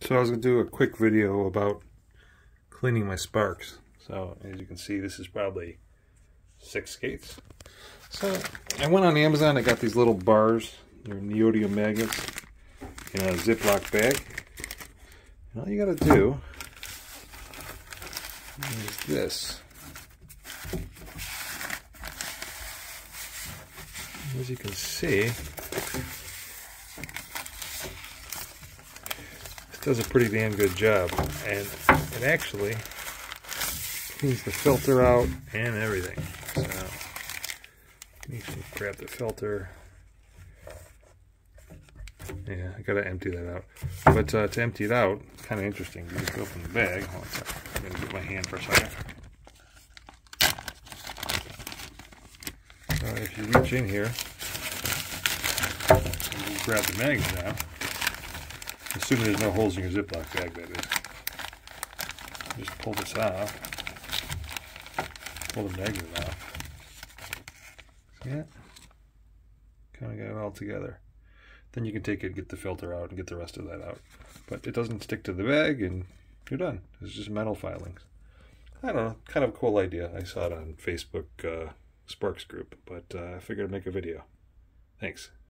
So I was going to do a quick video about cleaning my Sparx. So as you can see, this is probably 6 skates. So I went on Amazon, I got these little bars. They're neodymium magnets in a Ziploc bag. And all you got to do is this. As you can see, does a pretty damn good job, and it actually cleans the filter out and everything. So you can grab the filter. Yeah, I gotta empty that out. But to empty it out, it's kind of interesting. You just open the bag. Hold on a second. I'm gonna get my hand for a second. So if you reach in here, you just grab the mags now. Assuming there's no holes in your Ziploc bag, that is. Just pull this off. Pull the magnet off. See that? Kind of got it all together. Then you can take it, get the filter out, and get the rest of that out. But it doesn't stick to the bag, and you're done. It's just metal filings. I don't know, kind of a cool idea. I saw it on Facebook Sparx group, but I figured I'd make a video. Thanks.